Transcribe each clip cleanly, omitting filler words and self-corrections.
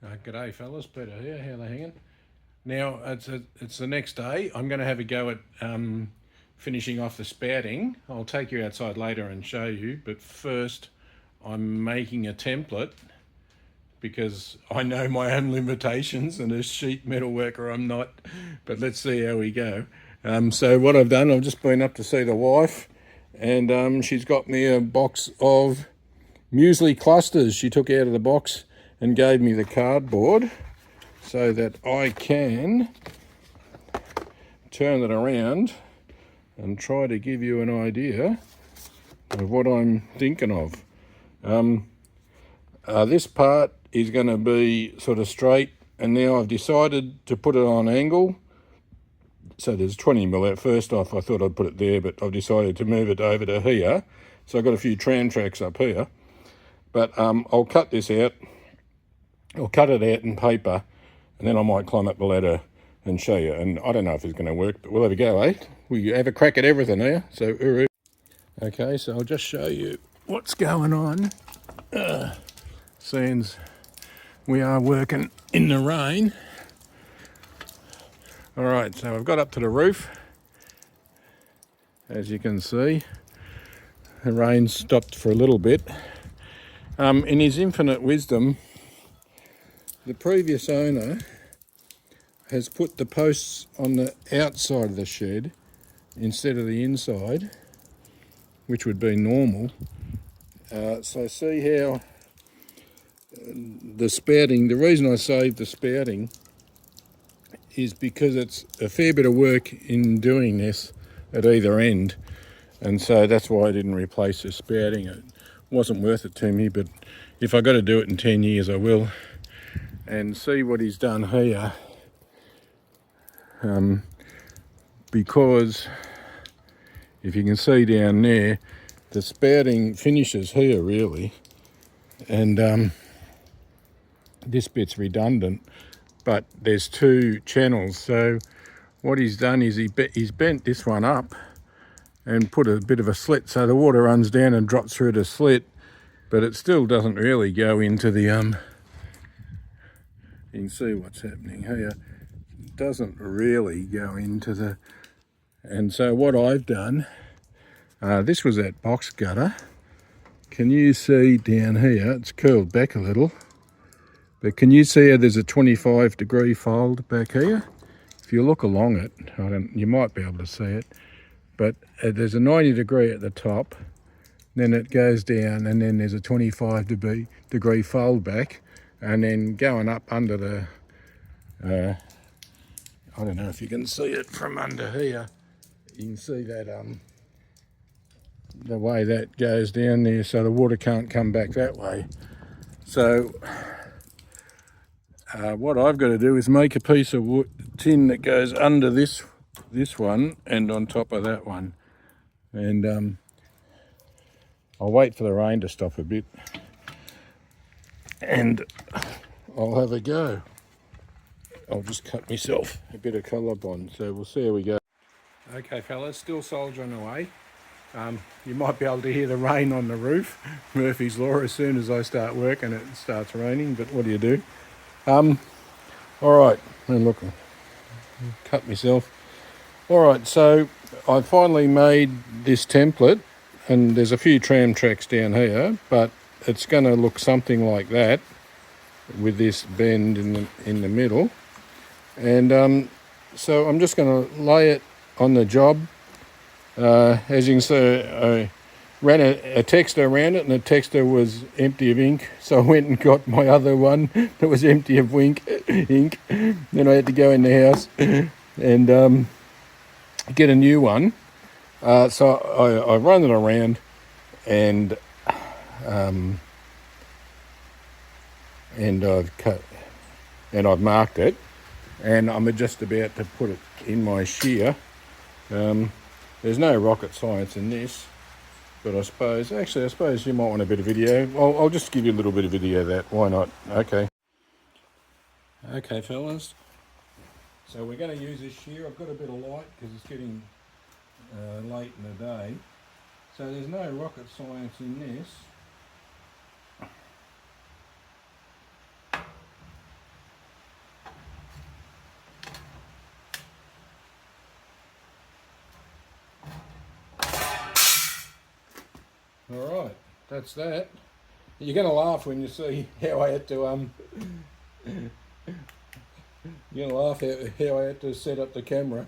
G'day fellas, Peter here, how they hanging? Now, it's the next day. I'm going to have a go at finishing off the spouting. I'll take you outside later and show you, but first I'm making a template because I know my own limitations, and as sheet metal worker I'm not, but let's see how we go. So what I've done, I've just been up to see the wife, and she's got me a box of muesli clusters she took out of the box and gave me the cardboard so that I can turn it around and try to give you an idea of what I'm thinking of. This part is going to be sort of straight, and now I've decided to put it on angle. So there's 20mm out. First off, I thought I'd put it there, but I've decided to move it over to here. So I've got a few tram tracks up here. But I'll cut this out. I'll cut it out in paper, and then I might climb up the ladder and show you. And I don't know if it's going to work, but we'll have a go, eh? We have a crack at everything here. So, uru. Okay, so I'll just show you what's going on. Since we are working in the rain. All right, so I've got up to the roof. As you can see, the rain stopped for a little bit. In his infinite wisdom, the previous owner has put the posts on the outside of the shed instead of the inside, which would be normal. So see how the spouting, the reason I saved the spouting is because it's a fair bit of work in doing this at either end, and so that's why I didn't replace the spouting. It wasn't worth it to me, but if I got to do it in 10 years I will. And see what he's done here, because if you can see down there, the spouting finishes here really, and this bit's redundant, but there's two channels. So what he's done is he's bent this one up and put a bit of a slit so the water runs down and drops through the slit, but it still doesn't really go into the you can see what's happening here. It doesn't really go into the, and so what I've done, this was that box gutter. Can you see down here, it's curled back a little, but can you see how there's a 25-degree fold back here? If you look along it, you might be able to see it, but there's a 90-degree at the top, then it goes down, and then there's a 25-degree fold back, and then going up under the, I don't know if you can see it from under here, you can see that the way that goes down there, so the water can't come back that way. So what I've got to do is make a piece of tin that goes under this one and on top of that one, and I'll wait for the rain to stop a bit and I'll have a go. I'll just cut myself a bit of colour bond, so we'll see how we go. Okay fellas, still soldiering away. You might be able to hear the rain on the roof. Murphy's Law, as soon as I start working it starts raining, but what do you do? Alright, and look, I cut myself. Alright, so I finally made this template, and there's a few tram tracks down here, but it's going to look something like that with this bend in the middle. And so I'm just going to lay it on the job. As you can see, I ran a texter around it, and the texter was empty of ink, so I went and got my other one that was empty of ink. Then I had to go in the house and get a new one. So I run it around, and I've cut and I've marked it, and I'm just about to put it in my shear. There's no rocket science in this, but I suppose you might want a bit of video. I'll just give you a little bit of video of that. Why not? Okay, fellas. So we're going to use this shear. I've got a bit of light because it's getting late in the day. So there's no rocket science in this. All right, that's that. You're going to laugh when you see how I had to you're going to laugh how I had to set up the camera.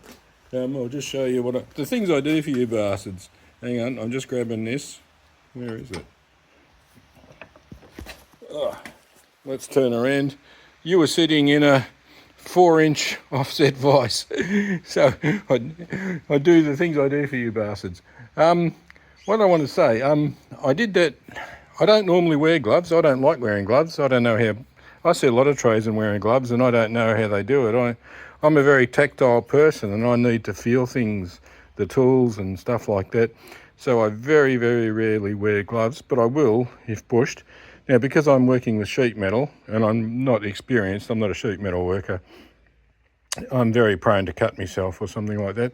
I'll just show you the things I do for you bastards. Hang on, I'm just grabbing this. Where is it? Oh, let's turn around. You were sitting in a 4-inch offset vise. So I do the things I do for you bastards. What I want to say, I did that. I don't normally wear gloves. I don't like wearing gloves. I don't know how. I see a lot of tradesmen wearing gloves, and I don't know how they do it. I'm a very tactile person, and I need to feel things, the tools and stuff like that. So I very, very rarely wear gloves, but I will if pushed. Now, because I'm working with sheet metal, and I'm not experienced, I'm not a sheet metal worker, I'm very prone to cut myself or something like that.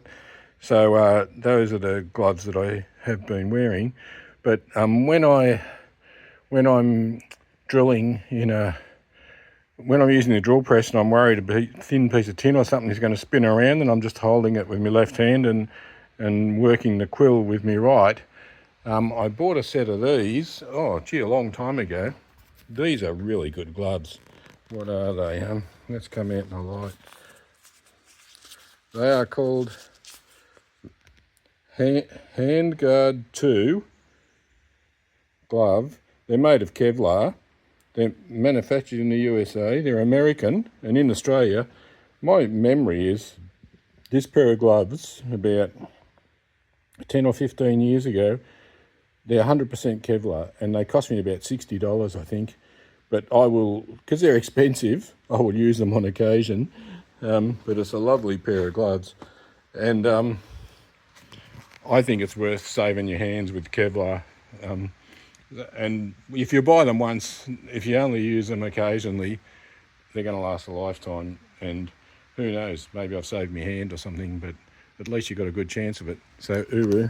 So those are the gloves that I have been wearing. But when I'm drilling when I'm using the drill press and I'm worried a thin piece of tin or something is going to spin around, and I'm just holding it with my left hand and working the quill with me right. I bought a set of these, a long time ago. These are really good gloves. What are they? Let's come out in the light. They are called Handguard 2 glove. They're made of Kevlar. They're manufactured in the USA. They're American, and in Australia, my memory is this pair of gloves about 10 or 15 years ago. They're 100% Kevlar, and they cost me about $60, I think. But I will, because they're expensive, I will use them on occasion. But it's a lovely pair of gloves, and I think it's worth saving your hands with Kevlar. And if you buy them once, if you only use them occasionally, they're going to last a lifetime. And who knows, maybe I've saved my hand or something, but at least you've got a good chance of it. So, uru.